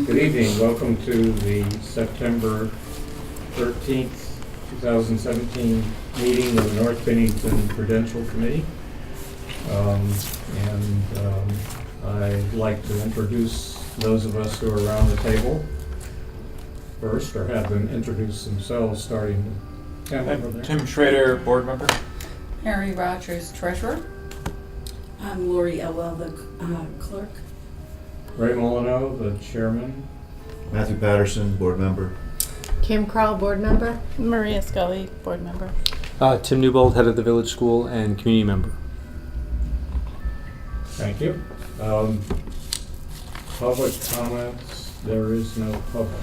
Good evening. Welcome to the September 13th, 2017 meeting of the North Bennington Prudential Committee. I'd like to introduce those of us who are around the table first, or have them introduce themselves, starting with Tim over there. Tim Schrader, board member. Harry Rogers, treasurer. I'm Lori Elwell, the clerk. Ray Molyneux, the chairman. Matthew Patterson, board member. Kim Crowell, board member. Maria Scully, board member. Tim Newbold, head of the village school and community member. Thank you. Public comments. There is no public,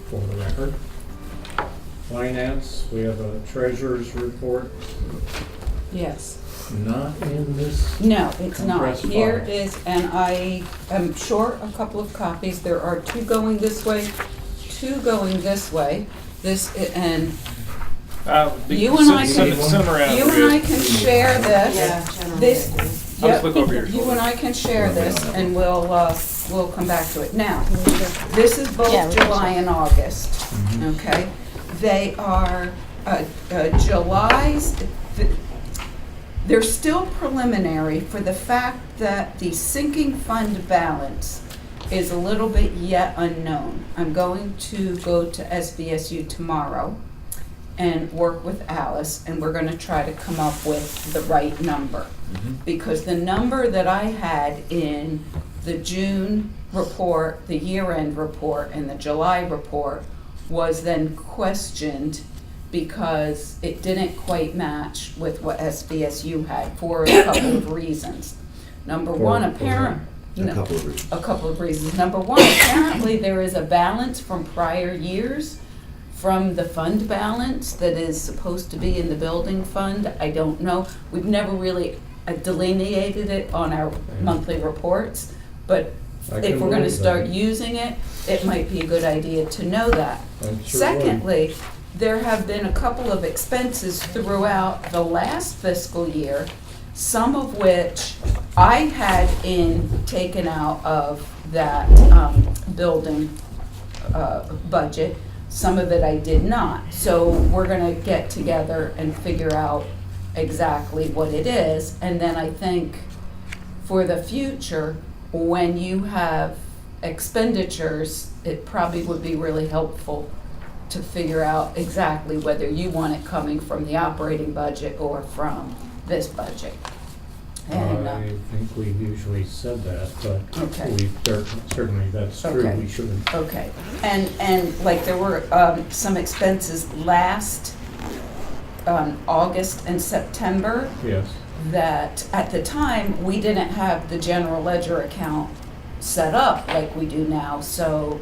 for the record. Finance, we have a treasurer's report. Yes. Not in this. No, it's not. compressed Here file. is, and I am short a couple of copies. There are two going this way, two going this way. This, and you and I can, Send them around. you and I can share this. Yeah, general. This, I'll just yep, look over your you shoulder. and I can share this, and we'll come back to it. Now, this is both Yeah, we can July and August, Mhm. okay? They are, July's, they're still preliminary for the fact that the sinking fund balance is a little bit yet unknown. I'm going to go to SBSU tomorrow and work with Alice, and we're gonna try to come up with the right number. Because the number that I had in the June report, the year-end report, and the July report was then questioned because it didn't quite match with what SBSU had for a couple of reasons. Number one, A couple of reasons. a couple of reasons. Number one, apparently there is a balance from prior years from the fund balance that is supposed to be in the building fund. I don't know. We've never really delineated it on our monthly reports, but I if can we're gonna believe start that. using it, it might be a good idea to know that. I sure would. Secondly, there have been a couple of expenses throughout the last fiscal year, some of which I had taken out of that building budget. Some of it I did not. So we're gonna get together and figure out exactly what it is. And then I think for the future, when you have expenditures, it probably would be really helpful to figure out exactly whether you want it coming from the operating budget or from this budget. And, I think we've usually said that, but Okay. certainly that's true. Okay. We shouldn't. okay, and like there were some expenses last August and September Yes. that at the time, we didn't have the general ledger account set up like we do now, so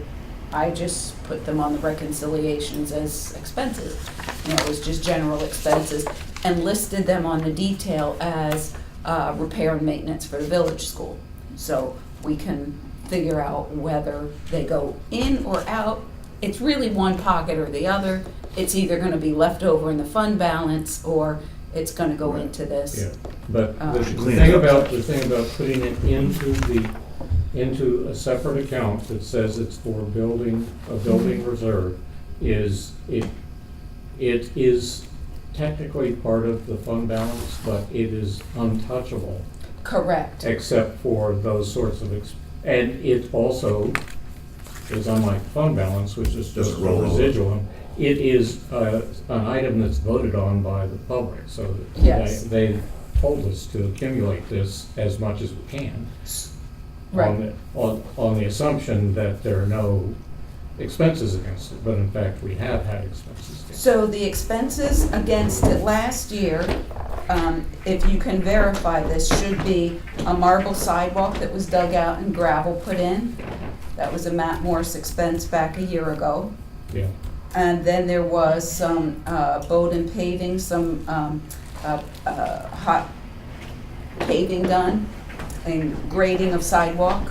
I just put them on the reconciliations as expenses. You know, it was just general expenses, and listed them on the detail as repair and maintenance for the village school. So we can figure out whether they go in or out. It's really one pocket or the other. It's either gonna be left over in the fund balance, or it's gonna go into this. Yeah, but the Should clean thing it up. about putting it into a separate account that says it's for a building reserve is it is technically part of the fund balance, but it is untouchable Correct. except for those sorts of, and it also is unlike fund balance, which is just Doesn't a roll over. residual. It is an item that's voted on by the public, so Yes. they told us to accumulate this as much as we can. Right. On the assumption that there are no expenses against it, but in fact, we have had expenses against it. So the expenses against it last year, if you can verify this, should be a marble sidewalk that was dug out and gravel put in. That was a Matt Morris expense back a year ago. Yeah, And then there was some Bowden paving, some hot paving done, and grading of sidewalk.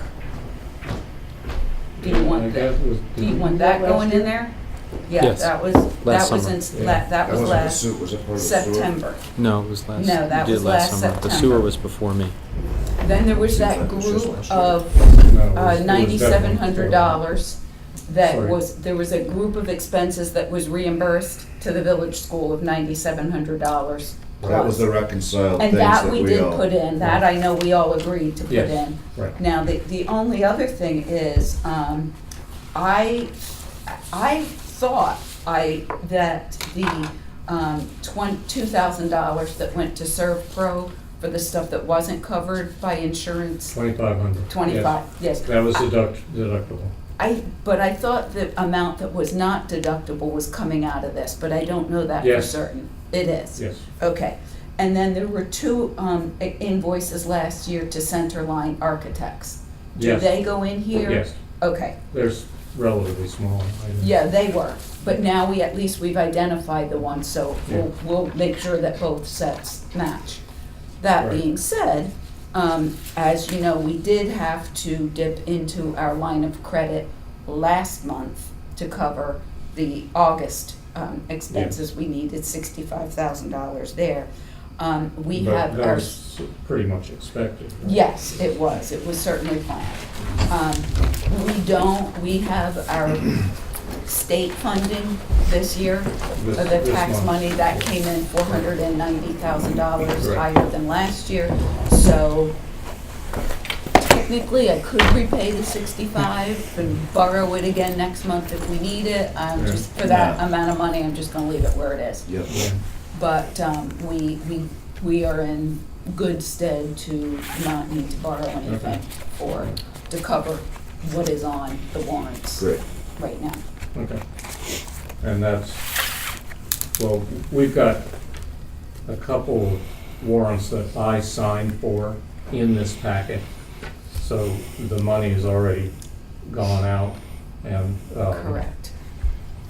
Do you I want guess that? it was- Do you did want we that do last going in year? there? Yeah, Yes. that was, Last that was summer. in, that was wasn't the last sewer, was it part of the sewer? September. No, it was last. No, that we did was last last summer. The September. sewer was before me. Then there was Seems that like it was just group last year. of No, it was $9,700 that Sorry. was, there was a group of expenses that was reimbursed to the village school of $9,700 That was plus. the reconciled things And that we we did all. put in, that I know we all agreed to put Yes. in. Right. Now, the only other thing is, I thought that the $2,000 that went to ServPro for the stuff that wasn't covered by insurance, 2,500. 25, yes. That was deductible. But I thought the amount that was not deductible was coming out of this, but I don't know that for Yes. certain. It is? Yes. Okay. And then there were two invoices last year to Centerline Architects. Do Yes. they go in here? Yes. Okay. There's relatively small items. Yeah, they were. But now at least we've identified the one, so Yeah. we'll make sure that both sets match. That Right. being said, as you know, we did have to dip into our line of credit last month to cover the August expenses. We needed $65,000 there. We But have that our. was pretty much expected. Right? Yes, it was certainly planned. We have our state funding this year, This- the this tax month. money, that came in $490,000 Right. higher than last year. So technically, I could repay the 65 and borrow it again next month if we need it. Yeah. Just for that Yeah. amount of money, I'm just gonna leave it where it is. Yep. Yeah. But we are in good stead to not need to borrow anything to cover what is on the warrants Great. right now. Okay. And that's, well, we've got a couple warrants that I signed for in this packet. So the money has already gone out and, Correct.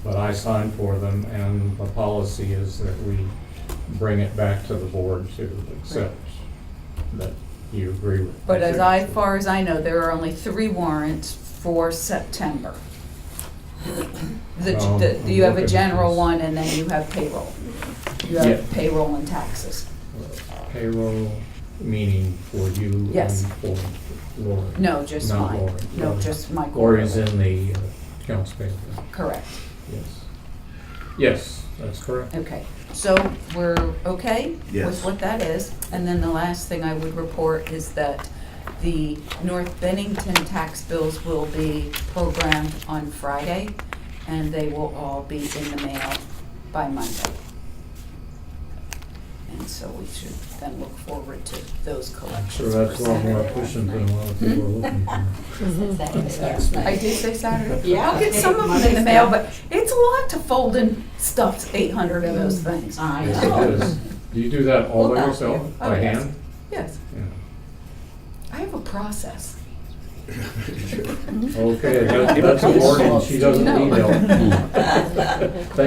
but I signed for them, and the policy is that we bring it back to the board to accept that you agree with. But far as I know, there are only 3 warrants for September. You have a general one, and then you have payroll. You Yeah. have payroll and taxes. Payroll, meaning for you Yes. and for Lori. No, just Not mine. Lori. No, just my Lori's quarterly. in the accounts payable. Correct. Yes. Yes, that's correct. Okay, so we're okay Yes. with what that is? And then the last thing I would report is that the North Bennington tax bills will be programmed on Friday, and they will all be in the mail by Monday. And so we should then look forward to those I'm collections. sure that's for a lot more Saturday. efficient than a lot of people are looking for. I did say Saturday? Yeah. I'll get some of them in the mail, but it's a lot to fold and stuff 800 of those things. I Yes, know. it is. Do you do that all by Well, yourself, oh, by yes. hand? Yes, Yeah. I have a process. Okay, that's a warning, she doesn't No. need help. Thank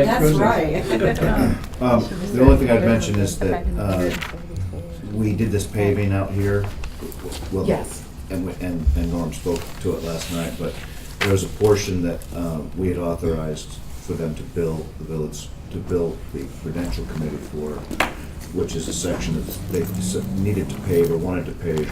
That's goodness. right. The only thing I'd mention is that we did this paving out here. Well, Yes. And Norm spoke to it last night, but there was a portion that we had authorized for them to bill the village, to bill the Prudential committee for, which is a section that they needed to pave or wanted to pave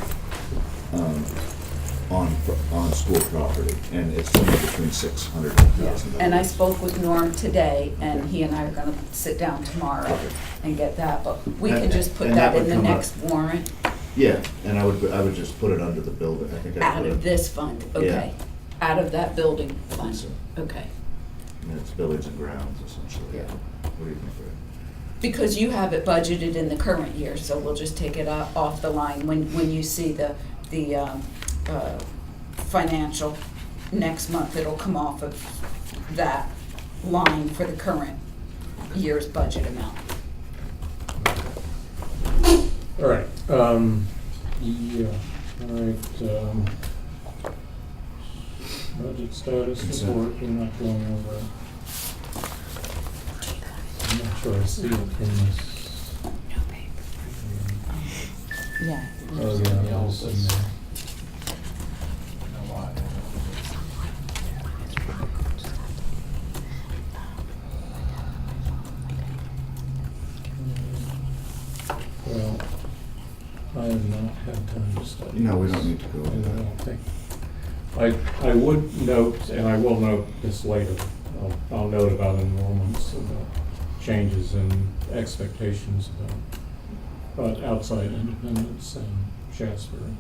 on school property, and it's somewhere between $600 and $1,000. And I spoke with Norm today, and he and I are gonna sit down tomorrow and get that, but we can just put And that that in would the come up. next warrant Yeah, and I would just put it under the building, I think I out put of it, this fund, okay? Out of that building fund, So- okay? and it's buildings and grounds essentially. Yeah. What do you think, Fred? Because you have it budgeted in the current year, so we'll just take it off the line when you see the financial next month, it'll come off of that line for the current year's budget amount. All right, yeah, all right, budget status Consent. report, we're not going over. I'm not sure I see it in this. Yeah. Oh, yeah, it's in there. I have not had time to study. No, we this, don't need to go over and I that. don't think. I would note, and I will note this later, I'll note about enrollments, about changes in expectations about outside independence and Shasbury.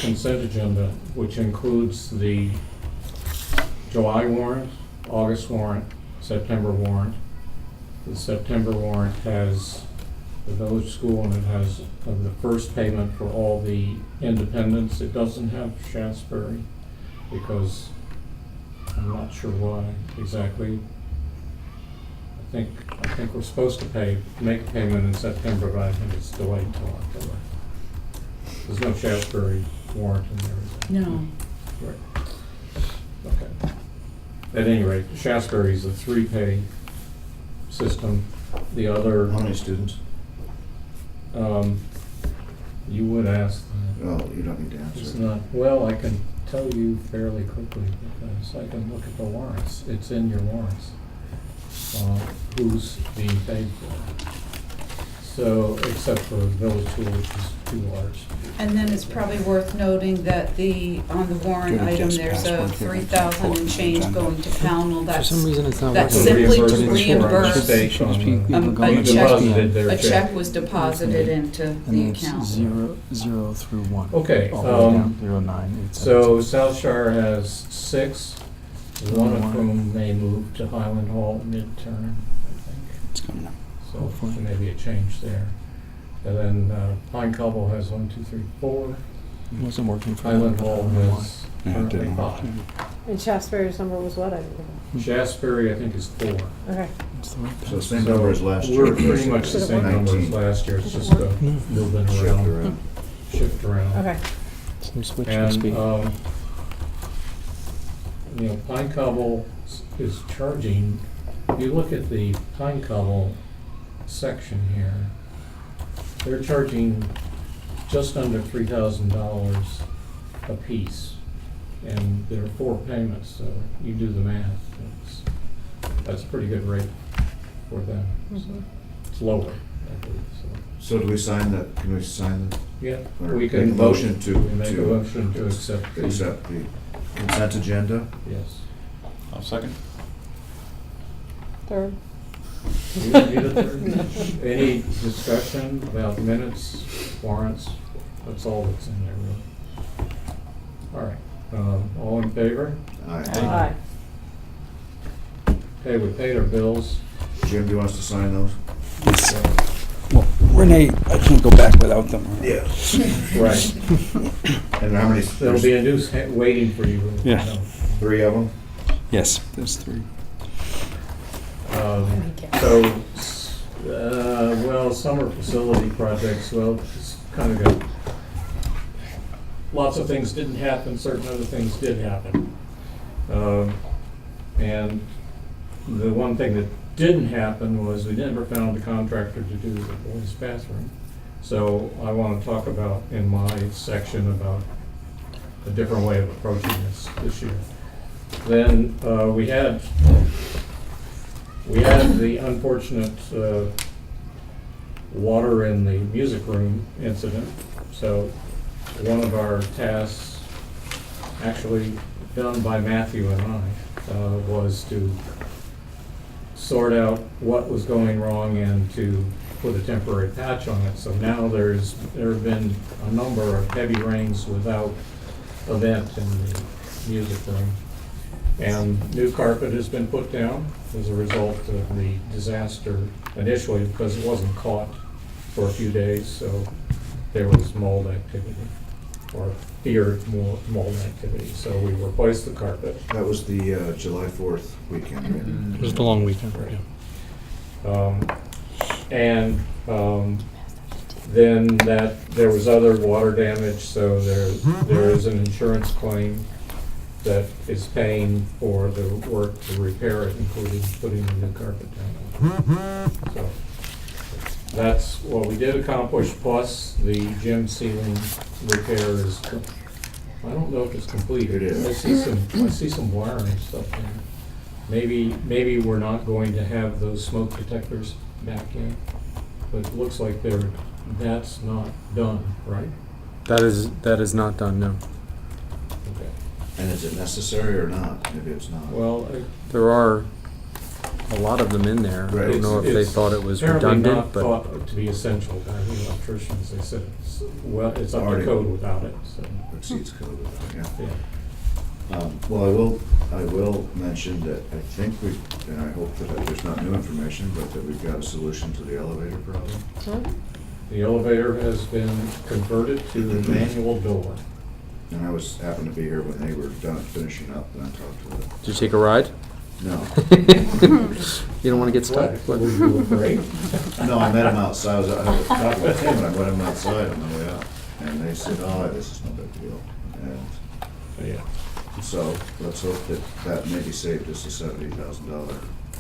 Consent agenda, which includes the July warrant, August warrant, September warrant. The September warrant has the village school, and it has the first payment for all the independents. It doesn't have Shasbury because I'm not sure why exactly. I think we're supposed to make a payment in September, but I think it's delayed until October. There's no Shasbury warrant in there, is there? No. Right. Okay. At any rate, Shasbury is a 3-pay system. The other, How many students? you would ask that. Oh, you don't need to It's answer. not, well, I can tell you fairly quickly because I can look at the warrants. It's in your warrants. Who's being paid for. So, except for village school, which is too large. And then it's probably worth noting that on the warrant Judy item, just there's passed a one thing on 3,000 and change agenda. going to Pownell. For some reason, it's not That's working. simply to Reimbursement for a reimburse mistake Should on just be- the- we were going a to check. deposited their A check was deposited into And the it's account. 0 through 1. Okay, All the way down, 0, 9, 8, 7, So 6. South Shire has 6, one of One. whom may move to Highland Hall midterm, I think. It's coming up. So Hopefully. there may be a change there. And then Pine Cobble has 1, 2, 3, 4. It wasn't working for Highland them, but I Hall don't know why. has Yeah, it currently didn't work. 5. And Shasbury's number was what? I don't know. Shasbury, I think, is 4. Okay. It's the right So pass. same number as last year. We're pretty much the same number as 19. last year. It's just No. moving Shift around, around. shift around. Okay. Some switch must And, be. Pine Cobble is charging, if you look at the Pine Cobble section here, they're charging just under $3,000 a piece. And there are 4 payments, so you do the math. That's a pretty good rate for them. So it's lower, I believe, so. So do we sign that, can we sign that? Yeah, Or we make can a motion to- We make a to motion to accept the. Accept the consent agenda? Yes. I'll second. Third. You don't need a third? Any discussion about minutes, warrants? That's all that's in there, really. All right, all in favor? Aye. Aye. Okay, we paid our bills. Jim, do you want us to sign those? Yes. Well, Renee, I can't go back without them. Yeah. Right. And how many? There'll be a noose waiting for you. Yeah. 3 of them? Yes, there's 3. Well, summer facility projects, well, it's kind of got, lots of things didn't happen, certain other things did happen. And the one thing that didn't happen was we never found a contractor to do the boys' bathroom. So I want to talk about, in my section, about a different way of approaching this year. Then we had the unfortunate water in the music room incident. So one of our tasks, actually done by Matthew and I, was to sort out what was going wrong and to put a temporary patch on it. So now there have been a number of heavy rains without event in the music room. And new carpet has been put down as a result of the disaster initially, because it wasn't caught for a few days, so there was mold activity, or feared mold activity. So we replaced the carpet. That was the July 4th weekend, right? It was the long weekend. Right. Yeah. Then there was other water damage, so there is an insurance claim that is paying for the work to repair it, including putting the new carpet down. So that's what we did accomplish, plus the gym ceiling repair is, I don't know if it's complete. It is. I see some wiring stuff there. Maybe we're not going to have those smoke detectors back in. but it looks like that's not done, right? That is not done, no. Okay. And is it necessary or not? Maybe it's not. Well, There are a lot of them in there. I Right. don't know if they it's thought it was apparently redundant, not but thought to be essential by the electricians. They said, it's up to Already- code without it, so, Exceeds code, yeah. yeah. Well, I will mention that I think and I hope that there's not new information, but that we've got a solution to the elevator problem. Huh? The elevator has been converted to a manual door. And I happened to be here when they were done finishing up, and I talked to them. did you take a ride? No, You don't want to get stuck? What, were you afraid? no, I met him outside. I was talking with him, and I met him outside on the way out. And they said, oh, this is no big deal. And Yeah. so let's hope that maybe saved us a $70,000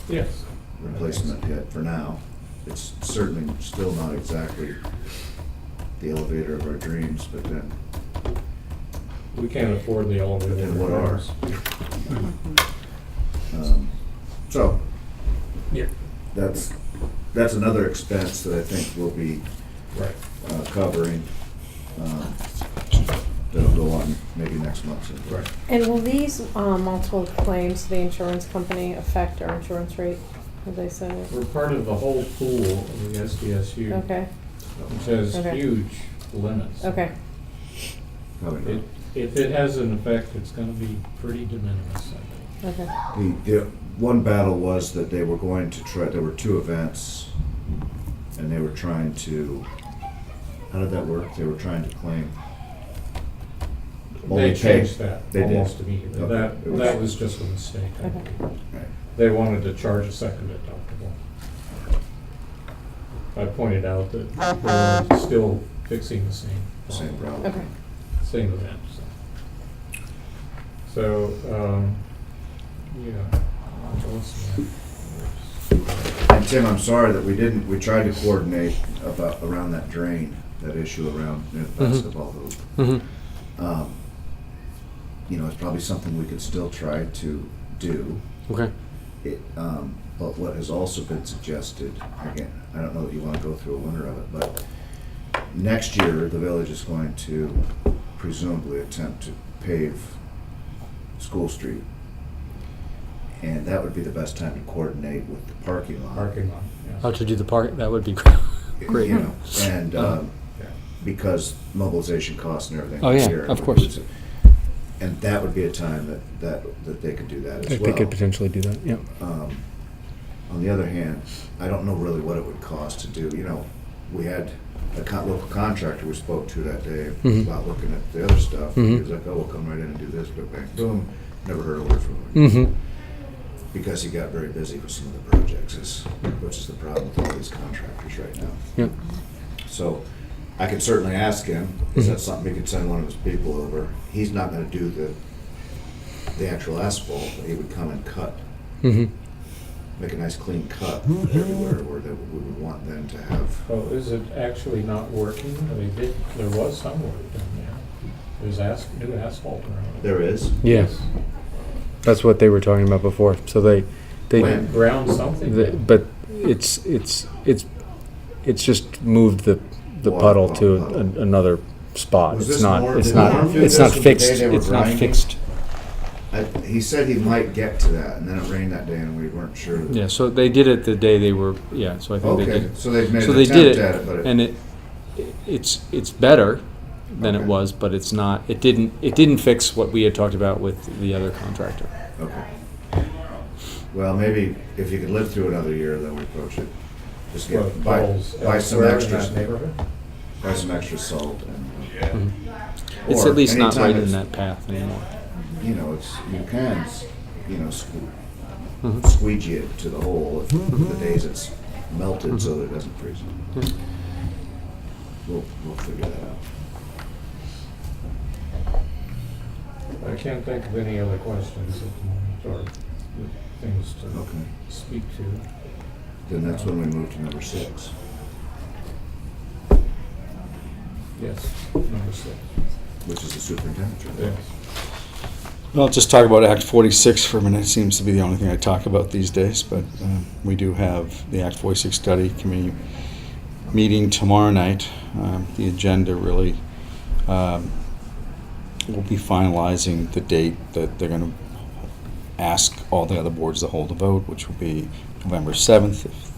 Yes. replacement hit for now. It's certainly still not exactly the elevator of our dreams, but then We can't afford the elevator. And what are? repairs. So, Yeah. that's another expense that I think we'll be Right. covering. That'll go on maybe next month. Right. And will these multiple claims to the insurance company affect our insurance rate, as I said? We're part of the whole pool of the SDSU, Okay, which has Okay. huge limits. okay. Probably not. If it has an effect, it's gonna be pretty de minimis, I think. Okay. The one battle was that they were going to try, there were 2 events, and they were trying to, how did that work? They were trying to claim. only They pay- changed that They did. almost immediately. Okay. That, It was- that was just a mistake, I Okay. believe. Right. They wanted to charge a second deductible. I pointed out that we're still fixing the same Same problem, problem. Okay. same event, so. Yeah. What else? And Tim, I'm sorry that we tried to coordinate around that drain, that issue around near the basketball hoop. Mm-hmm. It's probably something we could still try to do. Okay. But what has also been suggested, again, I don't know that you want to go through a winter of it, but next year, the village is going to presumably attempt to pave School Street. And that would be the best time to coordinate with the parking lot. Parking lot, How yes. to do the park, that would be great. You know, and Yeah. because mobilization costs and everything. Oh, yeah, here, of course. And that would be a time that they could do that as If well. they could potentially do that, yeah. On the other hand, I don't know really what it would cost to do, we had a local contractor we spoke to that day Mhm. about looking at the other stuff. He Mhm. was like, oh, we'll come right in and do this, but bang, boom, never heard a word from him. Mm-hmm. Because he got very busy with some of the projects, which is the problem with all these contractors right now. Yep. So I could certainly ask him, is Mhm. that something he could send one of his people over? He's not gonna do the actual asphalt, but he would come and cut, Mm-hmm. make a nice clean cut everywhere where we would want them to have. Oh, is it actually not working? There was some work done there. There's new asphalt around it. There is? Yeah, that's what they were talking about before. So they When? Ground something. but it's just moved the Water puddle to puddle. another spot. Was It's this not more- it's did not Norm do it's this not the day fixed. they were It's not grinding? fixed. He said he might get to that, and then it rained that day and we weren't sure. Yeah, so they did it the day they were. Yeah, so I think they did Okay, it. so they've made So an they did attempt it, at it, but and it's better than it Okay. was, but it's not. It didn't fix what we had talked about with the other contractor. Okay. Well, maybe if you could live through another year, then we approach it. Just Well, get, buy some elsewhere in extra, that neighborhood? buy some extra salt and, Mhm. It's Or at least not anytime right in it's- that path anymore. you can, Mhm. squeegee it to the hole if the days it's melted so that it doesn't freeze. Mhm. We'll figure that out. I can't think of any other questions at the moment, or things to Okay. speak to. Then that's when we move to number 6. Yes, number 6. Which is the superintendent's report. Yes. Well, just talk about Act 46 for a minute. It seems to be the only thing I talk about these days, but we do have the Act 46 study committee meeting tomorrow night. The agenda really will be finalizing the date that they're going to ask all the other boards to hold a vote, which will be November 7th, if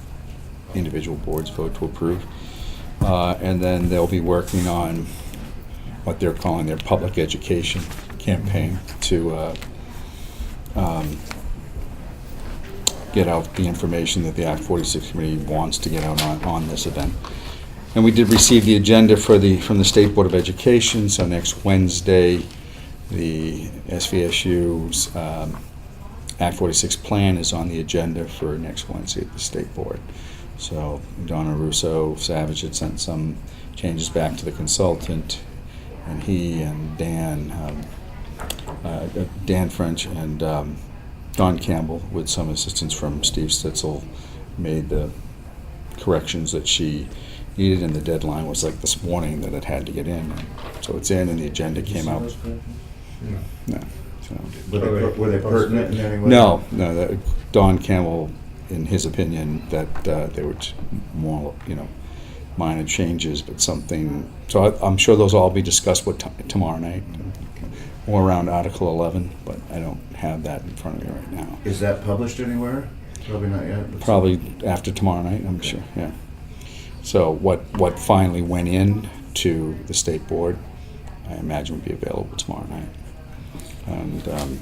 individual boards vote to approve. And then they'll be working on what they're calling their public education campaign to get out the information that the Act 46 Committee wants to get out on this event. And we did receive the agenda from the State Board of Education, so next Wednesday, the SVSU's Act 46 plan is on the agenda for next Wednesday at the State Board. So Donna Russo Savage had sent some changes back to the consultant, and he and Dan French and Don Campbell, with some assistance from Steve Stitzel, made the corrections that she needed, and the deadline was like this morning that it had to get in. So it's in, and the agenda came out. No. So. Were they pertinent in any way? No. Don Campbell, in his opinion, that they were more, minor changes, but something. So I'm sure those will all be discussed tomorrow night, or around Article 11, but I don't have that in front of me right now. Is that published anywhere? Probably not yet. But Probably after tomorrow night, I'm sure, yeah. So what finally went in to the State Board, I imagine will be available tomorrow night. And, then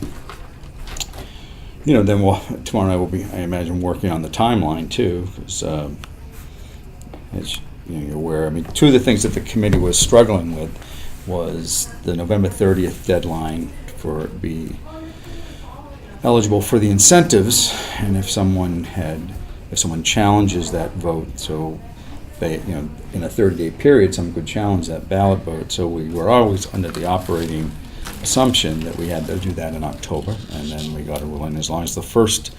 tomorrow night we'll be, I imagine, working on the timeline too, because as you're aware, two of the things that the committee was struggling with was the November 30th deadline for be eligible for the incentives, and if someone challenges that vote, so they, in a 30-day period, someone could challenge that ballot vote. So we were always under the operating assumption that we had to do that in October, and then we got a ruling as long as the first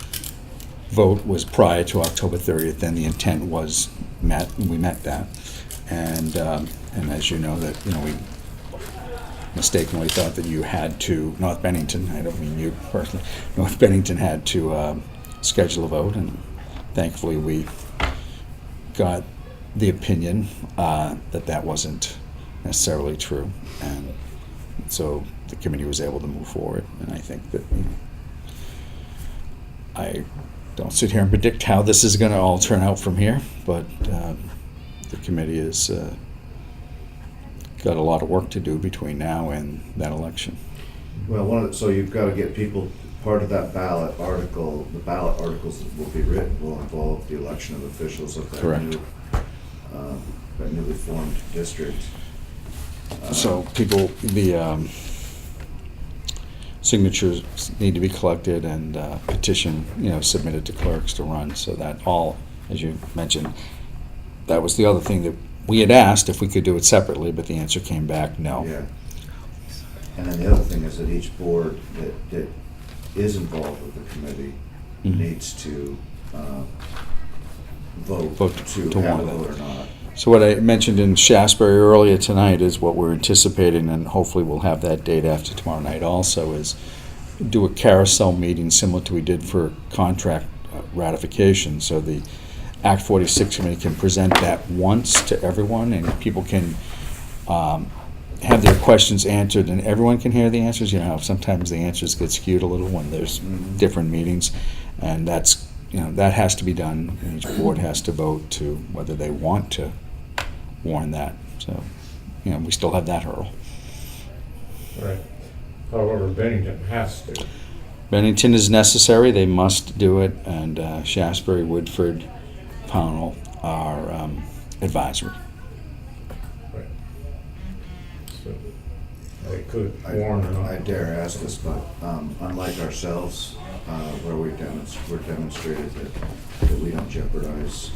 vote was prior to October 30th, then the intent was met, and we met that. And as you know, that we mistakenly thought that you had to, North Bennington, I don't mean you personally, North Bennington had to schedule a vote, and thankfully we got the opinion that wasn't necessarily true, and so the committee was able to move forward. And I think that I don't sit here and predict how this is going to all turn out from here, but the committee has got a lot of work to do between now and that election. Well, so you've got to get people, part of that ballot article, the ballot articles that will be written will involve the election of officials of that Correct. That newly formed district. So the signatures need to be collected and petition, submitted to clerks to run. So that all, as you mentioned, that was the other thing that we had asked if we could do it separately, but the answer came back no. Yeah. And then the other thing is that each board that is involved with the committee needs to vote to have a vote or not. So what I mentioned in Shasbury earlier tonight is what we're anticipating, and hopefully we'll have that date after tomorrow night also, is do a carousel meeting similar to we did for contract ratification. So the Act 46 committee can present that once to everyone, and people can have their questions answered, and everyone can hear the answers. Sometimes the answers get skewed a little when there's different meetings, and that's, that has to be done, and each board has to vote to whether they want to warn that. So, we still have that hurdle. Right. However, Bennington has to. Bennington is necessary, they must do it, and Shasbury, Woodford, Pownell are advisory. Right. So they could warn or not. I dare ask this, but unlike ourselves, where we're demonstrated that we don't jeopardize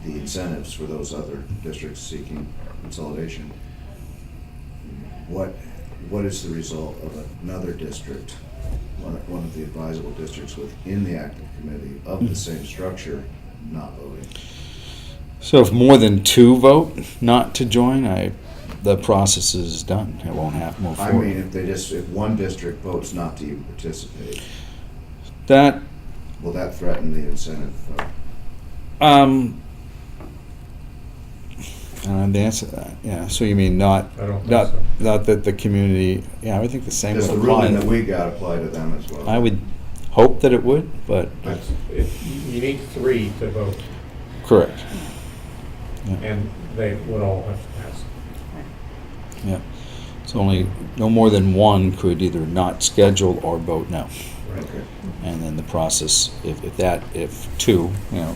the incentives for those other districts seeking consolidation, what is the result of another district, one of the advisable districts within the active committee of the same structure, not voting? So if more than two vote not to join, the process is done. It won't have to move forward. I mean, if one district votes not to even participate, That will that threaten the incentive? The answer to that, yeah, so you mean not, I don't think not, so. not that the community, yeah, I would think the same would Does the apply. ruling that we got apply to them as well? I would hope that it would, but, You need 3 to vote, correct. Yeah, and they would all have to pass. yeah. So only, no more than one could either not schedule or vote no. Right. Okay. And then the process, if 2,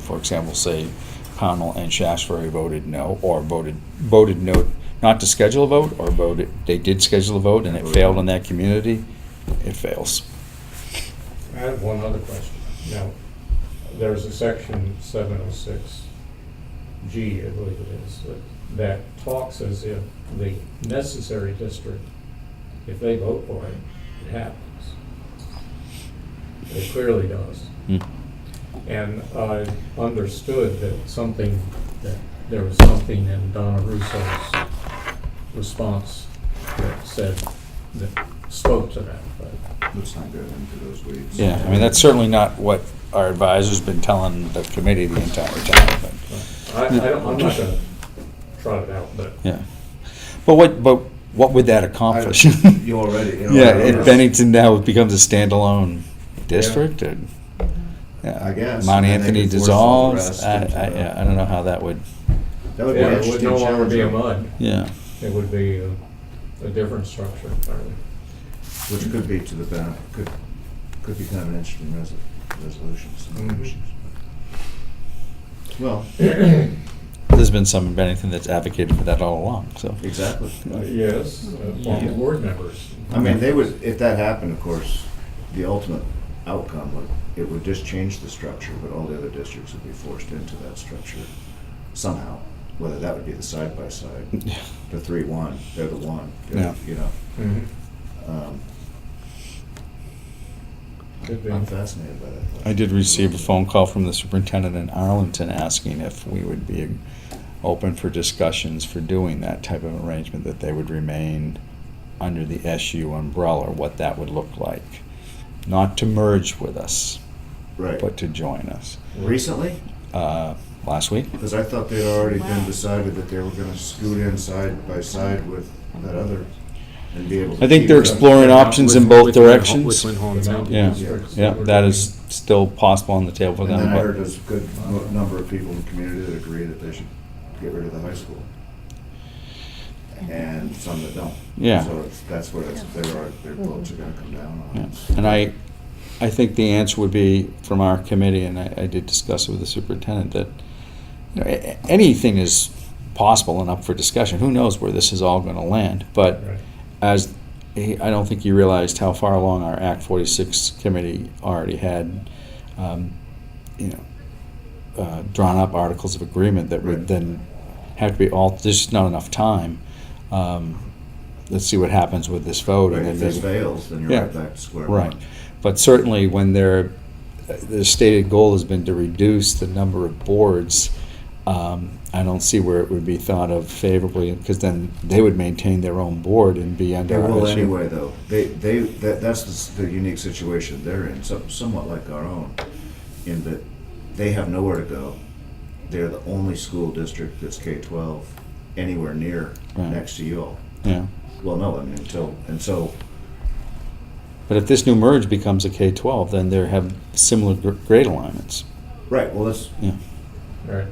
for example, say Pownell and Shaftesbury voted no, or voted no, not to schedule a vote, or they did schedule a vote and it failed in that community, it fails. I have one other question. Now, there's a section 706G, I believe it is, that talks as if the necessary district, if they vote for it, it happens. It clearly does. Hmm. And I understood that there was something in Donna Russo's response that spoke to that, but. Let's not get into those weeds. Yeah, I mean, that's certainly not what our advisor's been telling the committee the entire time, but, I'm not gonna trot it out, but. yeah. But what would that accomplish? You already, Yeah, and Bennington now becomes a standalone district, and, yeah. I guess, Mount and then they Anthony could force all the dissolves, rest into yeah, I don't know how that would, That would be Yeah, an it would interesting no longer be a challenge, mud. yeah. It would be a different structure entirely. which could be to the benefit, could be kind of an interesting resolution. Some Mhm. issues. Well, There's been some in Bennington that's advocated for that all along, so. exactly. Yes, former board members. I mean, they would, if that happened, of course, the ultimate outcome would, it would just change the structure, but all the other districts would be forced into that structure somehow, whether that would be the side-by-side, Yeah. the 3-1, they're the one, Yeah. you know. Mhm. Um, Could be. I'm fascinated by that. I did receive a phone call from the superintendent in Arlington asking if we would be open for discussions for doing that type of arrangement, that they would remain under the SU umbrella, what that would look like. Not to merge with us, Right. but to join us. Recently? Last week? Because I thought they'd already been decided that they were gonna scoot in side by side with that other and be able to. I think keep they're it. exploring options in both directions. With Winhall and Sound. Yeah, Districts yeah, were that doing- is still possible on the table for And them, then I heard but, there's a good number of people in the community that agree that they should get rid of the high school. And some that don't. Yeah. So that's where their votes are gonna come down yeah. on. And I think the answer would be from our committee, and I did discuss it with the superintendent, that anything is possible and up for discussion. Who knows where this is all going to land? But Right. I don't think you realized how far along our Act 46 committee already had, drawn up articles of agreement that would Right. then have to be all. There's just not enough time. Let's see what happens with this vote, Right, and if then this maybe. fails, then you're Yeah. right back to square one. Right, but certainly when the stated goal has been to reduce the number of boards, I don't see where it would be thought of favorably, because then they would maintain their own board and be They under our will issue. anyway, though. That's the unique situation they're in, somewhat like our own, in that they have nowhere to go. They're the only school district that's K-12 anywhere near Right. next to you all. Yeah, Well, no, I mean, and so, but if this new merge becomes a K-12, then they have similar grade alignments. right, well, that's, Yeah, Right.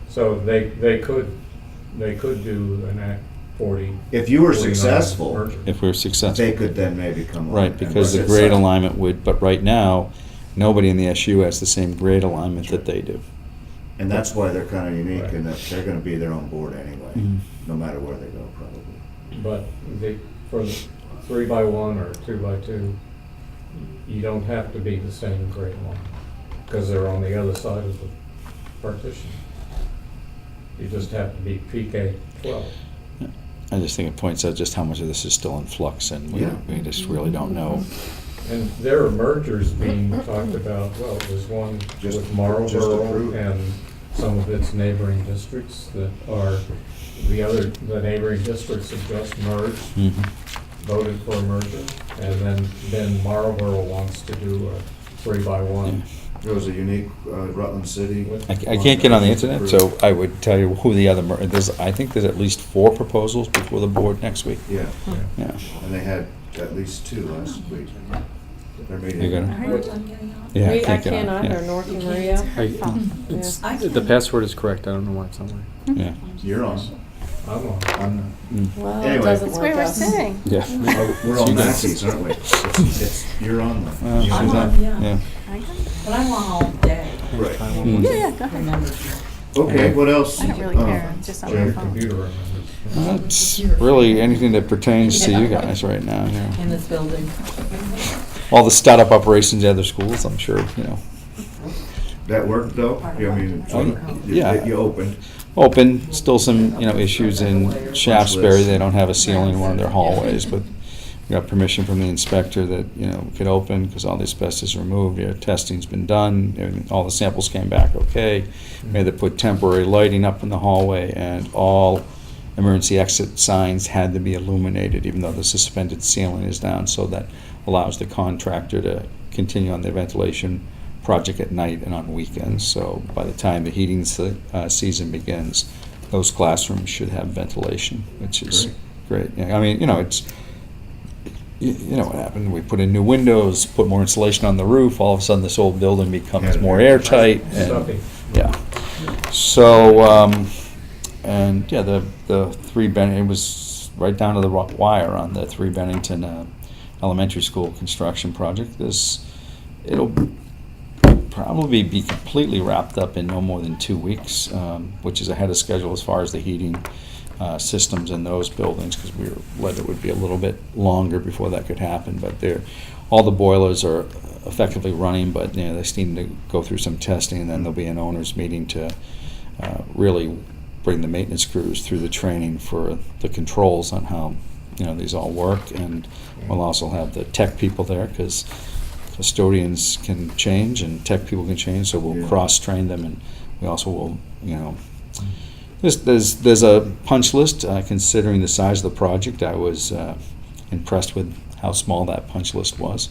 So they could do an Act 40. if you were 49 successful, merger. if we're successful. they could then maybe come on. Right, and because the sit grade side. alignment would, but right now, nobody in the SU has the same grade alignment that they do. And that's why they're kind of unique Right. in that they're gonna be their own board anyway, Mhm. no matter where they go, probably. But for the 3x1 or 2x2, you don't have to be the same grade line, because they're on the other side of the partition. You just have to be PK-12. I just think it points out just how much of this is still in flux, and Yeah. we just really don't know. And there are mergers being talked about, well, there's one Just- with just Marlboro approved. and some of its neighboring districts that are, the neighboring districts have just merged, Mhm. voted for a merger, and then Marlboro wants to do a 3x1 There was a unique Rutland City. I can't get on the internet, so I would tell you who the other, I think there's at least 4 proposals before the board next week. Yeah, Yeah. and they had at least 2 last week. They're meeting. You got I it? heard I'm getting on. Yeah, I get on can't it, either, yeah. nor can You Maria. can't? It's, I the can. password is correct. I don't know why it's not working. Yeah. You're on. I'm on. I'm not. Mm. Well, it Anyway. doesn't That's work what we're out. saying. Yeah. We're all Nazis, aren't we? You're on one. Well, You're I'm on. on, yeah. Yeah. But I'm on all day. Right. Mm. Yeah, yeah, go ahead. Remember. Okay, what else? I don't really care, I'm just on Your my phone. computer remembers. That's really anything that pertains to you guys right now, In this building. All the startup operations at other schools, I'm sure, That worked though? I mean, Yeah. you opened. Open, still some, issues in Shaftesbury. They don't have a ceiling in one of their hallways, but we got permission from the inspector that, we could open because all the asbestos is removed. Your testing's been done, everything, all the samples came back okay. We had to put temporary lighting up in the hallway, and all emergency exit signs had to be illuminated, even though the suspended ceiling is down, so that allows the contractor to continue on their ventilation project at night and on weekends. So by the time the heating season begins, those classrooms should have ventilation, which is great. Yeah, I mean, it's, you know what happened. We put in new windows, put more insulation on the roof. All of a sudden, this old building becomes more airtight. And, Stuffy. yeah. So, and yeah, the 3 Bennington, it was right down to the wire on the 3 Bennington elementary school construction project. It'll probably be completely wrapped up in no more than 2 weeks, which is ahead of schedule as far as the heating systems in those buildings, because we were led it would be a little bit longer before that could happen. But all the boilers are effectively running, but they still need to go through some testing, and then there'll be an owners meeting to really bring the maintenance crews through the training for the controls on how these all work. And we'll also have the tech people there, because custodians can change and tech people can change, so we'll cross-train them. And we also will, there's a punch list. Considering the size of the project, I was impressed with how small that punch list was.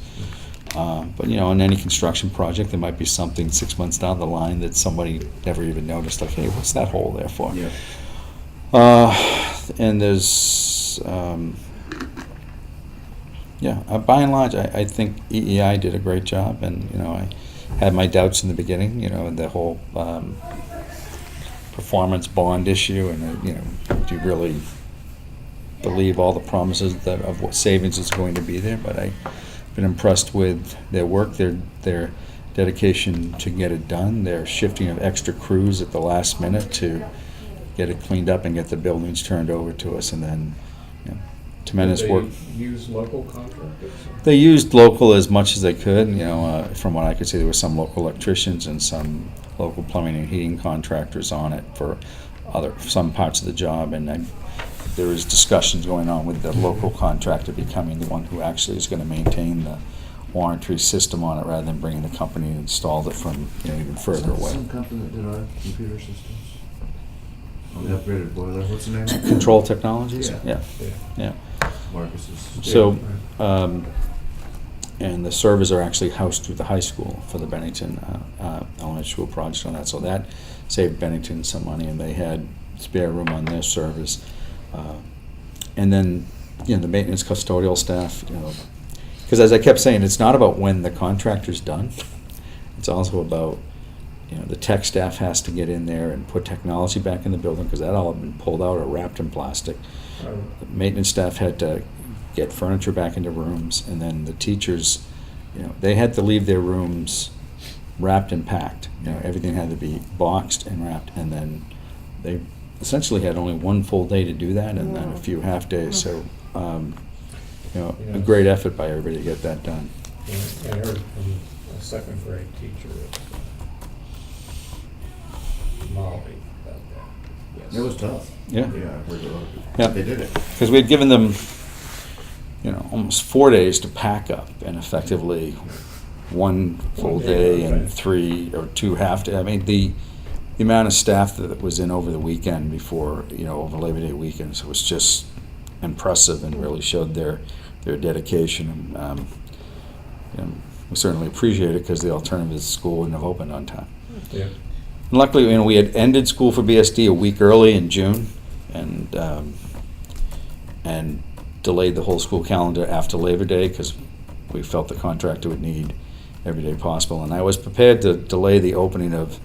But in any construction project, there might be something 6 months down the line that somebody never even noticed, like, hey, what's that hole there for? Yeah. And there's, by and large, I think EEI did a great job, and I had my doubts in the beginning, the whole performance bond issue, and do you really believe all the promises of what savings is going to be there? But I've been impressed with their work, their dedication to get it done, their shifting of extra crews at the last minute to get it cleaned up and get the buildings turned over to us, and then tremendous work. Did they use local contractors? They used local as much as they could. From what I could see, there were some local electricians and some local plumbing and heating contractors on it for some parts of the job, and there was discussions going on with the local contractor becoming the one who actually is going to maintain the warranty system on it, rather than bringing the company who installed it from even further away. Some company that did our computer systems. On the upgraded boiler, what's the name? Control Technologies? Yeah. Yeah. Marcus's. So, and the servers are actually housed through the high school for the Bennington elementary school project on that. So that saved Bennington some money, and they had spare room on their servers. And then, the maintenance custodial staff, because as I kept saying, it's not about when the contractor's done. It's also about, the tech staff has to get in there and put technology back in the building, because that all had been pulled out or wrapped in plastic. The maintenance staff had to get furniture back into rooms, and then the teachers, they had to leave their rooms wrapped and packed. Everything had to be boxed and wrapped, and then they essentially had only one full day to do that, and then a few half days. So, a great effort by everybody to get that done. I heard from a second grade teacher at Molly about that. Yes. It was tough. Yeah. Yeah, I heard a lot of people. Yeah. They did it. Because we had given them, almost 4 days to pack up, and effectively one full day and 3 or 2 half days. I mean, the amount of staff that was in over the weekend before, over Labor Day weekends was just impressive, and really showed their dedication. And we certainly appreciate it because the alternative school wouldn't have opened on time. Yeah. And luckily, we had ended school for BSD a week early in June, and delayed the whole school calendar after Labor Day because we felt the contractor would need every day possible. And I was prepared to delay the opening of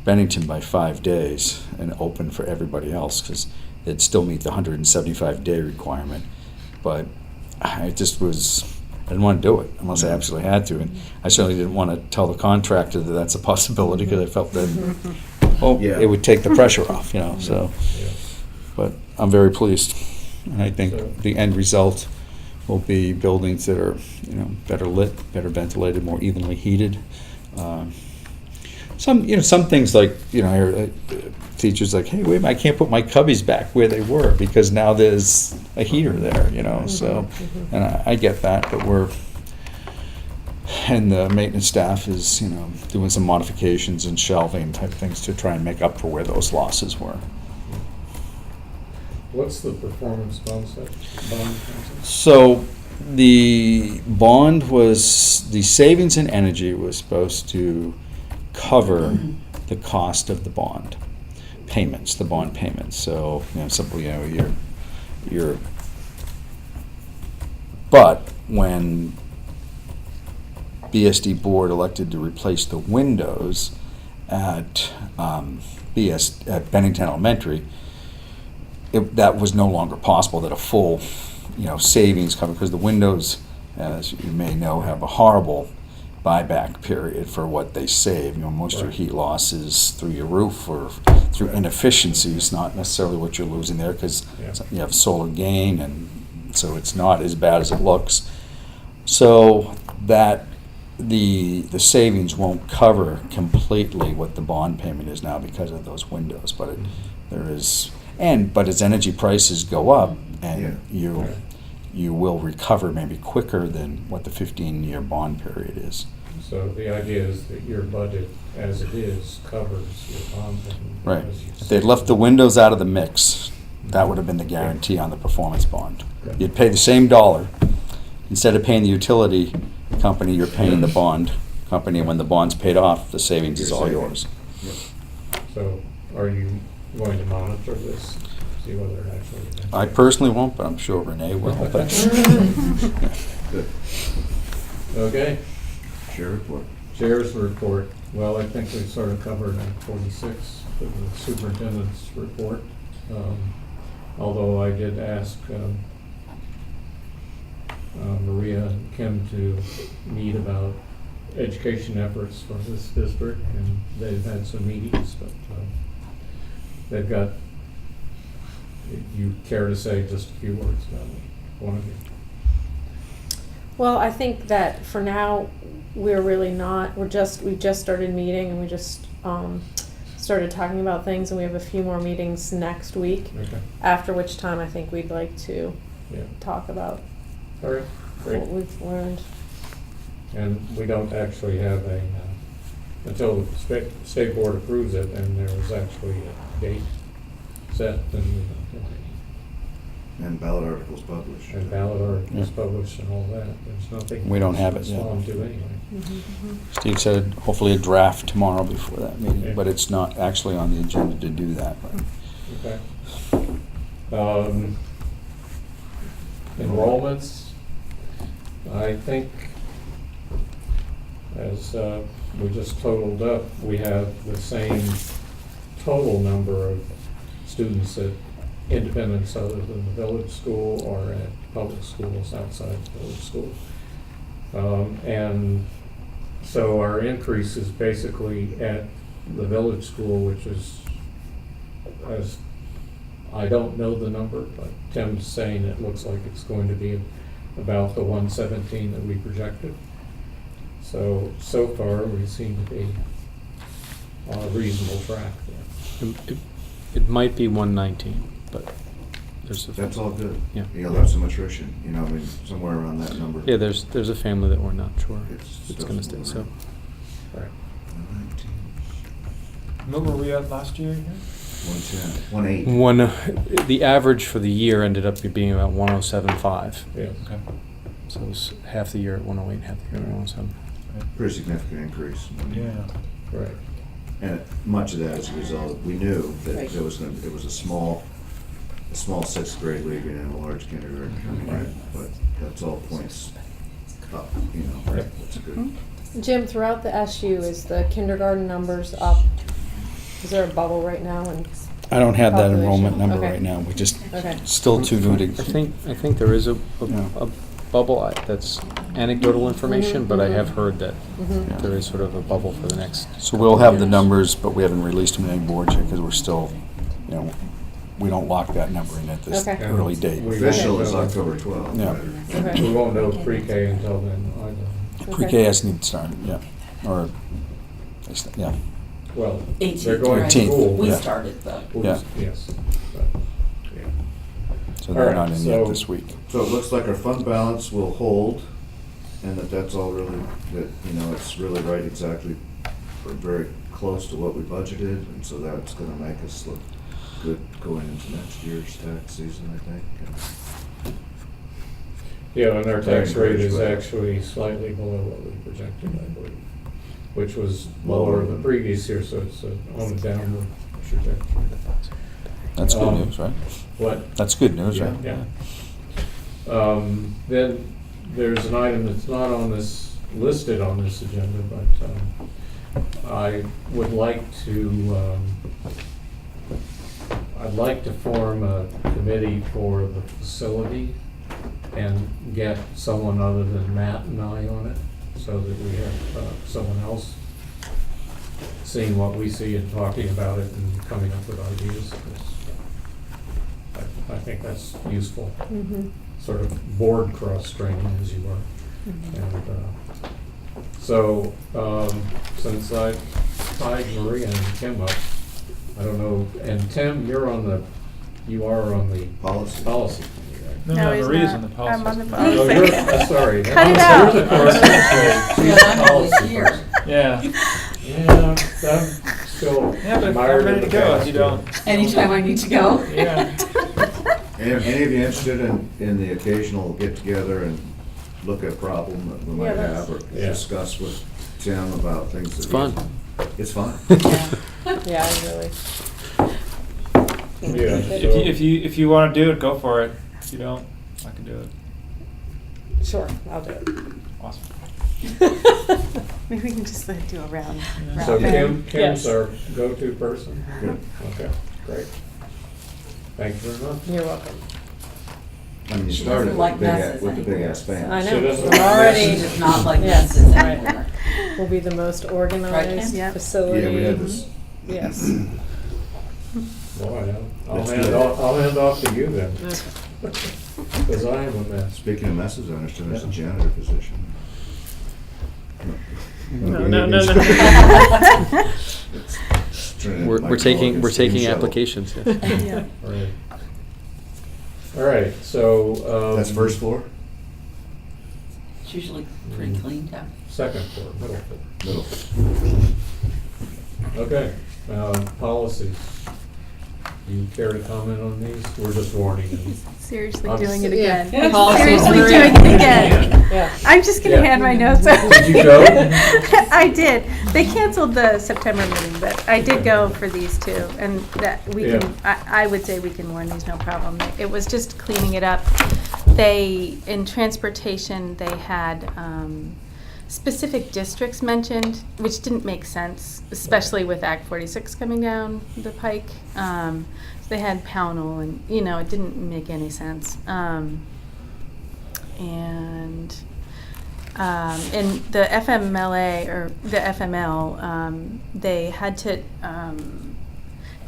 Bennington by 5 days and open for everybody else because they'd still meet the 175-day requirement. But I didn't want to do it unless I absolutely had to. And I certainly didn't want to tell the contractor that that's a possibility because I felt that, Yeah. it would take the pressure off, so. Yeah. But I'm very pleased. And I think So- the end result will be buildings that are, better lit, better ventilated, more evenly heated. Some things like, I hear teachers like, hey, wait a minute, I can't put my cubbies back where they were because now there's a heater there, so, and I get that, but and the maintenance staff is, doing some modifications and shelving type things to try and make up for where those losses were. What's the performance bond set? So the bond was, the savings in energy was supposed to cover the cost of the bond payments, the bond payments. So, simply, but when BSD board elected to replace the windows at at Bennington Elementary, that was no longer possible, that a full, savings cover, because the windows, as you may know, have a horrible buyback period for what they save. Most of your heat loss is through your roof or through inefficiencies, not necessarily what you're losing there, because you have solar gain, and so it's not as bad as it looks. So that the savings won't cover completely what the bond payment is now because of those windows, but but as energy prices go up, and you will recover maybe quicker than what the 15-year bond period is. So the idea is that your budget, as it is, covers your bond payment. Right. as you If they'd left the windows out of the mix, that would have been the guarantee on the performance bond. Okay. You'd pay the same dollar. Instead of paying the utility company, you're paying the bond company, and when the bond's paid off, the savings is all yours. So are you going to monitor this, see whether it actually? I personally won't, but I'm sure Renee will. But Good. Okay, Chair report. chair's report. Well, I think we sort of covered on 46 for the superintendent's report. Although I did ask Maria and Kim to meet about education efforts for this district, and they've had some meetings, but they've got, you care to say just a few words about it, one of you? Well, I think that for now, we're really not, we just started meeting, and we just started talking about things, and we have a few more meetings next week, Okay, after which time I think we'd like to yeah, talk about all right, great. what we've learned. And we don't actually have until the state board approves it, and there is actually a date set, and we don't have any. And ballot articles published. And ballot articles published and all that. There's nothing. We don't have it to yet. respond to anyway. Steve said hopefully a draft tomorrow before that meeting, Okay. but it's not actually on the agenda to do that. Okay. Enrollments, I think, as we just totaled up, we have the same total number of students at independents other than the village school or at public schools outside the village school. And so our increase is basically at the village school, which is, as I don't know the number, but Tim's saying it looks like it's going to be about the 117 that we projected. So far, we seem to be on a reasonable track there. It might be 119, but there's a. That's all good. Yeah. You'll have some attrition, somewhere around that number. Yeah, there's a family that we're not sure It's it's gonna stay, so. Right. 119, What were we at last year again? 110, 18. The average for the year ended up being about 107.5. Yeah. Okay. So it was half the year at 108, half the year at 107. pretty significant increase. Yeah. Right. And much of that is a result, we knew that Right. there was it was a small sixth grade leaving and a large kindergarten coming in, but that's all points up, you know, Right. that's good. Jim, throughout the SU, is the kindergarten numbers up? Is there a bubble right now? And I don't have that Population. enrollment number Okay. right now. We just, okay. still too new to. I think there is a Yeah. bubble. That's anecdotal information, but I have heard that Mhm. there is sort of a bubble for the next. So we'll have the numbers, but we haven't released them to any boards yet because we're still, you know, we don't lock that number in at this Okay. early date. We- Official is October 12th. Yeah. right? Okay. We won't know pre-K until then either. Pre-K hasn't started, yeah, or, yeah. Well, 18th, they're going to right? school. We Yeah. started though. Yes, but, yeah. So they're All not right, in yet so- this week. So it looks like our fund balance will hold, and that's all really, that, you know, it's really right exactly, or very close to what we budgeted, and so that's gonna make us look good going into next year's tax season, I think. Yeah, and our tax rate is Right. actually slightly below what we projected, I believe, which was lower the previous year, so it's on a downward trajectory. That's good Um, news, right? What? That's good news, right? Yeah. Then there's an item that's not on this, listed on this agenda, but I would like to, I'd like to form a committee for the facility and get someone other than Matt and I on it, so that we have someone else seeing what we see and talking about it and coming up with ideas. 'Cause, I think that's useful, Mhm. sort of board cross-training as you were. Mhm. And so, since I tied Maria and Kim up, I don't know, and Tim, you are on the Policy. policy committee, right? No, No, he's Maria's not. in the policy. I'm on the Oh, policy. you're, sorry. Cut it So out. you're the person. Yeah, I'm always Policy here. person. Yeah. Yeah, I'm still Yeah, but mired I'm ready in to the go past if you here. don't. Anytime I need to go. Yeah. Any of you interested in the occasional get-together and look at a problem that we might Yeah, that's- have, or Yeah. discuss with Tim about things that. It's fun. It's fun. Yeah, I really. Yeah, If you want to do it, go for it. If you don't, I can do it. Sure, I'll do it. Awesome. Maybe we can just do a round. So robin. Kim's Yes. our go-to person? Good. Okay, great. Thank you very much. You're welcome. I mean, you She started doesn't like with the messes with the big anymore, ass so- band. I She know, doesn't we're like already, She does not like Yes. messes anymore. we'll be the most organized Yep. facility. Yeah, we had this. Yes. Boy, I'll That's hand good. off to you then, Okay. because I am a mess. Speaking of messes, I understand there's a janitor position. No. We're taking applications. Yes. Yeah. Right. All right, so. That's first floor? It's usually pretty cleaned up. Second floor, middle floor. Middle. Okay, policies. You care to comment on these? We're just warning you. Seriously I'm doing it Yeah. again. Policy Seriously Maria. doing it again. Yeah. I'm just gonna Yeah. hand my notes over. Did you go? I did. They canceled the September meeting, but I did go for these two, and that we Yeah. can, I would say we can warn these, no problem. It was just cleaning it up. In transportation, they had, specific districts mentioned, which didn't make sense, especially with Act 46 coming down the pike. So they had Pownell, and, it didn't make any sense. And the FMLA, or the FML, they had to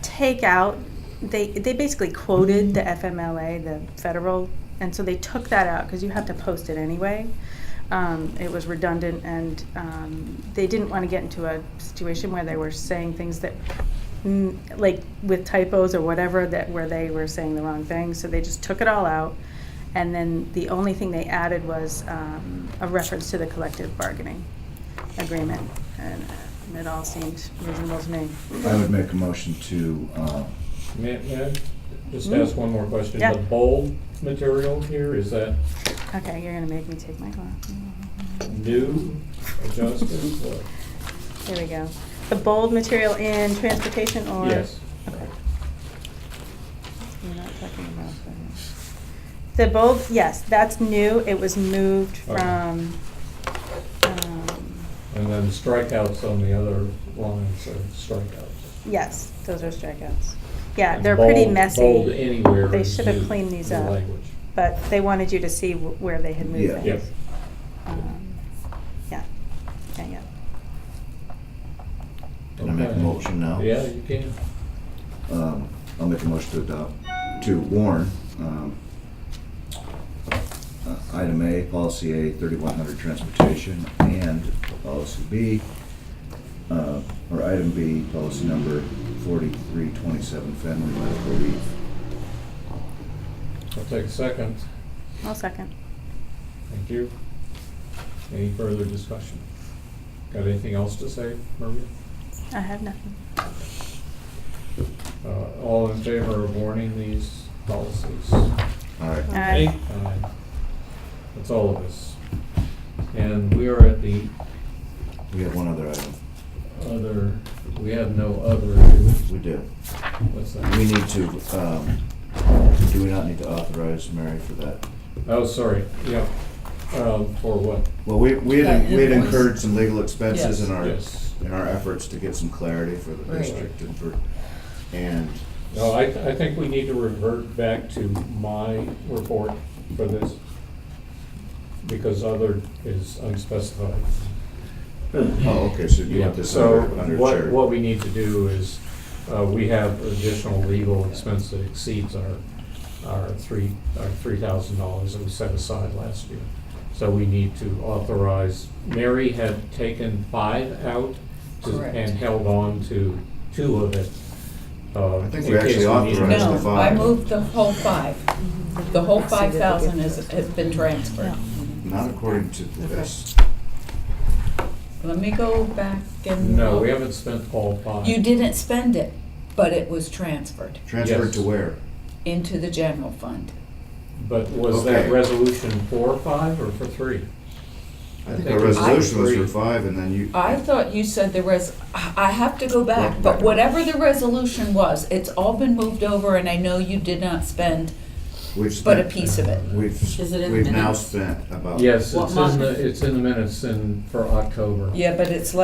take out, they basically quoted the FMLA, the federal, and so they took that out because you have to post it anyway. It was redundant, and they didn't want to get into a situation where they were saying things that, like with typos or whatever, where they were saying the wrong thing. So they just took it all out, and then the only thing they added was a reference to the collective bargaining agreement, and it all seemed reasonable to me. I would make a motion to, May I just ask one more question? Yeah. The bold material here, is that Okay, you're gonna make me take my glasses. New, adjusted, what? Here we go. The bold material in transportation or? Yes. Okay. You're not talking about that. The bold, yes, that's new. It was moved Okay. from, And then strikeouts on the other lines are strikeouts. yes, those are strikeouts. Yeah, And they're pretty bold- messy. Bold anywhere They is should have new, cleaned these new up. language. But they wanted you to see where they had moved Yeah. things. Yep. Yeah, yeah. Can I make a Okay. motion now? Yeah, you can. I'll make a motion to adopt, to warn, item A, policy A, 3100 transportation, and policy B, or item B, policy number 4327, family medical leave. I'll take a second. I'll second. Thank you. Any further discussion? Got anything else to say, Maria? I have nothing. All in favor of warning these policies? All right. Aye. Aye. That's all of us. And we are at the We have one other item. other, we have no other, do we? We do. What's that? We need to, do we not need to authorize Mary for that? Oh, sorry, yeah. For what? Well, we had That invoice. incurred some legal expenses Yes. in our efforts to get some clarity for the Right. district and No, I think we need to revert back to my report for this, because other is unspecified. oh, okay, so you Yeah, want this so under what charity? we need to do is, we have additional legal expense that exceeds our $3,000 that we set aside last year. So we need to authorize, Mary had taken 5 out Correct. and held on to 2 of it. I think in we case actually need authorized it. the No, I 5. moved the whole 5. The whole 5,000 has been transferred. Not according to this. Let me go back and. No, look. we haven't spent all 5. You didn't spend it, but it was transferred Transferred Yes. to where? into the general fund. But was that Okay. resolution for 5 or for 3? I think think our it was resolution was for three. 5 and then you. I thought you said I have to go back, Well, but whatever the resolution was, it's all been moved over and I know you did not spend We've but a spent- piece of it. We've, Is it in the we've now minutes? spent about. Yes, What it's month? it's in the minutes for October. Yeah, but it's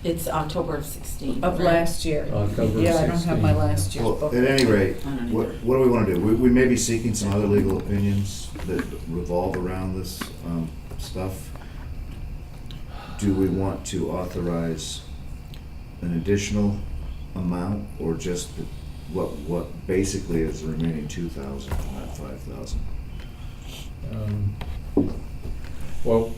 It's October of 16. of right? last year. October Yeah, I don't have my 16. last year's Well, book. at any rate, I don't what, either. what do we wanna do? We may be seeking some other legal opinions that revolve around this, stuff. Do we want to authorize an additional amount or just what basically is the remaining 2,000 from that 5,000? Well,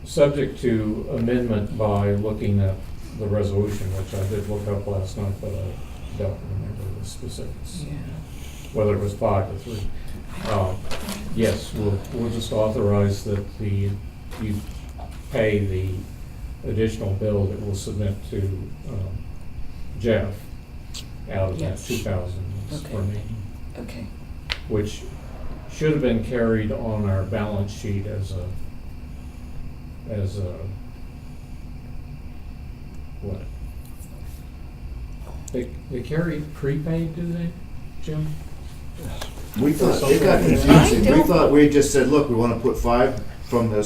subject to amendment by looking at the resolution, which I did look up last night, but I don't remember the specifics, Yeah. whether it was 5 or 3. Yes, we'll just authorize that you pay the additional bill that we'll submit to Jeff out of that Yes. 2,000 that's Okay. remaining, Okay. which should have been carried on our balance sheet as a what? They carry prepaid, do they, Jim? We thought, it got Something like that. confusing. I We don't- thought, we just said, look, we wanna put 5 from the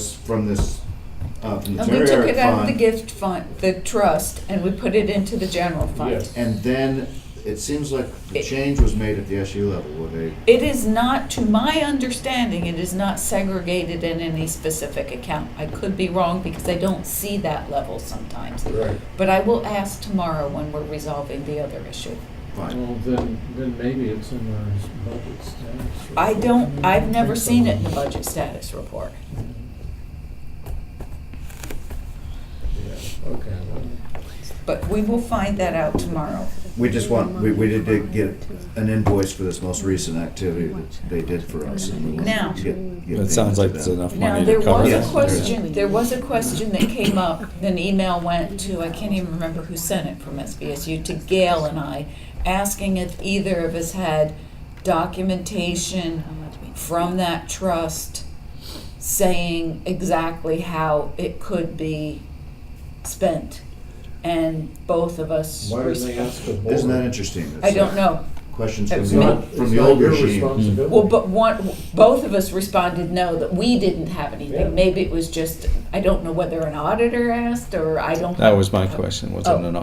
And we Terry took Eric it out of the fund. gift fund, the trust, and we put it into the general fund. Yes. And then, it seems like the It- change was made at the SU level, where they, It is not, to my understanding, it is not segregated in any specific account. I could be wrong because I don't see that level sometimes. Right. But I will ask tomorrow when we're resolving the other issue. fine. Well, then maybe it's in our budget status. I don't, I've never think so. seen it in the budget status report. Yeah, okay, well, But we will find that out tomorrow. We just we did get an invoice for this most recent activity that they did for us, and we will Now- get It sounds like payment it's to them. enough Now, money there to cover was a Yes, that. there is. question, there was a question that came up, an email went to, I can't even remember who sent it from SBSU, to Gail and I, asking if either of us had documentation from that trust saying exactly how it could be spent. And both of us. Why didn't they ask the board? Isn't that interesting? I don't know. Questions It's from the not- old, from It's the not old your regime. responsibility. Well, but both of us responded no, that we didn't have Yeah. anything. Maybe it was just, I don't know whether an auditor asked, or I don't. That was my question, was it Oh. an,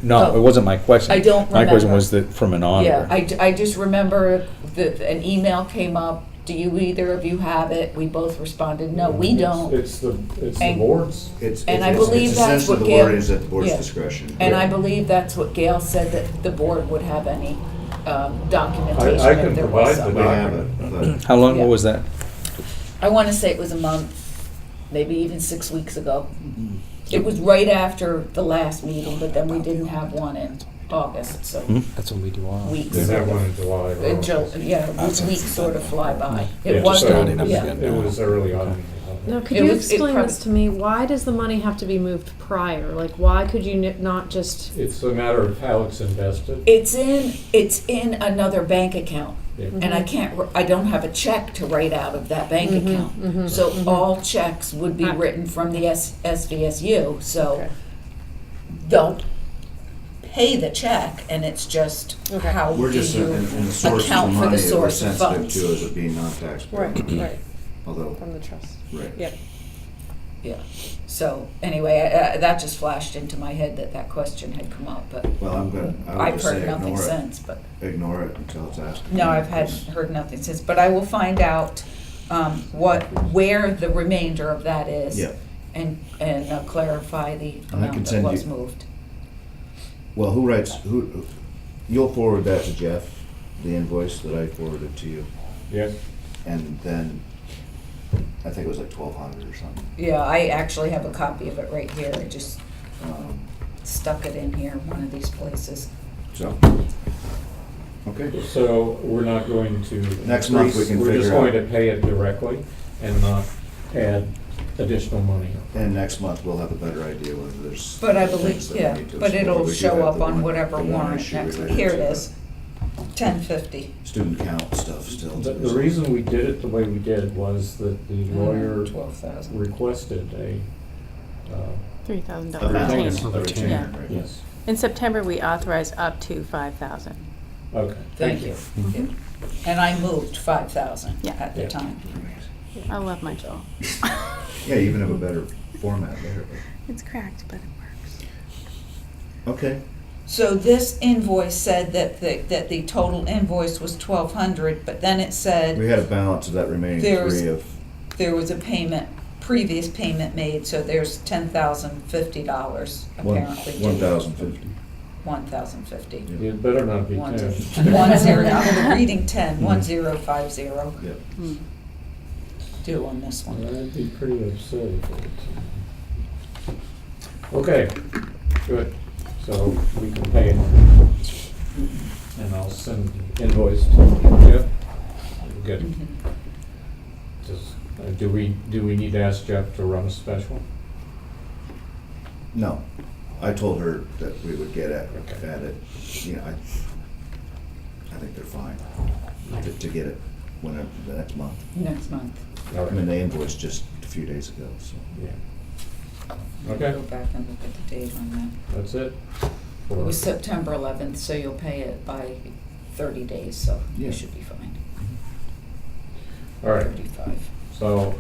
no, Oh. it wasn't my question. I don't My question remember. was that from an auditor. Yeah, I just remember that an email came up, do you, either of you have it? We both responded, no, we don't. It's the And- board's. And I believe that's what It's essentially the Gail- wording is at the board's yeah. discretion. And I believe that's what Gail said, that the board would have any documentation I can if there provide was the some. We have it, but How long Yeah. was that? I want to say it was a month, maybe even 6 weeks ago. It was right after the last meeting, but then we didn't have one in August, so That's when we do ours. weeks. They have one in July. or August. Yeah, weeks sort of fly by. Yeah, It wasn't, starting up yeah. again. It was early on. Now, could It you was- it explain prob- this to me? Why does the money have to be moved prior? Like, why could you not just? It's a matter of how it's invested. It's in another bank account, Yeah. and I don't have a check to write out of that bank account. So all checks would be written from the SVSU, so Okay. they'll pay the check, and it's just Okay. how we're do just, in you the source of the account for money the that we're source of sensitive funds. to as it being non-taxable. Right. Although, From the trust. right. Yep. Yeah, so anyway, that just flashed into my head that question had come up, but Well, I would I've just say heard nothing ignore it. since, but. Ignore it until it's asked. No, I've heard nothing since, but I will find out where the remainder of that is. Yeah. And clarify the And I can amount that send was you- moved. Well, you'll forward that to Jeff, the invoice that I forwarded to you, Yes. and then, I think it was like 1,200 or something. Yeah, I actually have a copy of it right here, I just Um, stuck it in here, one of these places. So, okay. So we're not going to. Next month we can We're just figure out- going to pay it directly and not add additional money. And next month, we'll have a better idea whether there's. But I things believe, that we yeah, need to but explore. it'll We do show have up the on one- whatever the one warrant issue next, related here it to is, 1050. Student count stuff still. The reason we did it the way we did was that the lawyer 12,000. requested a, $3,000 A retainer. retainer, a retainer, Yeah. right. yes, In September, we authorized up to 5,000. okay, Thank you. Yeah. And I moved 5,000 Yeah. at the Yeah. time. I love my job. Yeah, you even have a better format there, It's cracked, but it works. but, okay. So this invoice said that the total invoice was 1,200, but then it We said had a balance of that remaining There's- three of, there was a previous payment made, so there's $10,050 apparently. due. 1,050. 1,050. Yeah. it better not be One 10. zero, I'm reading 10, 1050 Yep. due on this one. That'd be pretty absurd. Okay, good, so we can pay it. And I'll send the invoice to Jeff. Good. Mhm. Do we need to ask Jeff to run a special? No, I told her that we would get at Okay. it, you know, I think they're fine to get it whenever, the next month. Next month. All I mean, right, they invoiced just a few days ago, so. yeah. Go Okay, back and look at the date on that. that's it. It was September 11th, so you'll pay it by 30 days, so Yeah. you should be fine. All right, 35. so,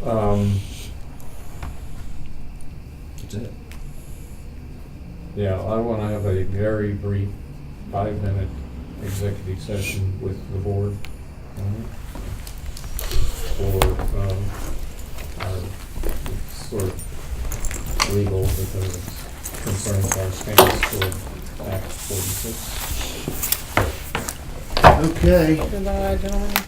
That's it. yeah, I want to have a very brief 5-minute executive session with the board for our sort of legal, because it concerns our stance for Act 46. Okay. Goodbye, gentlemen.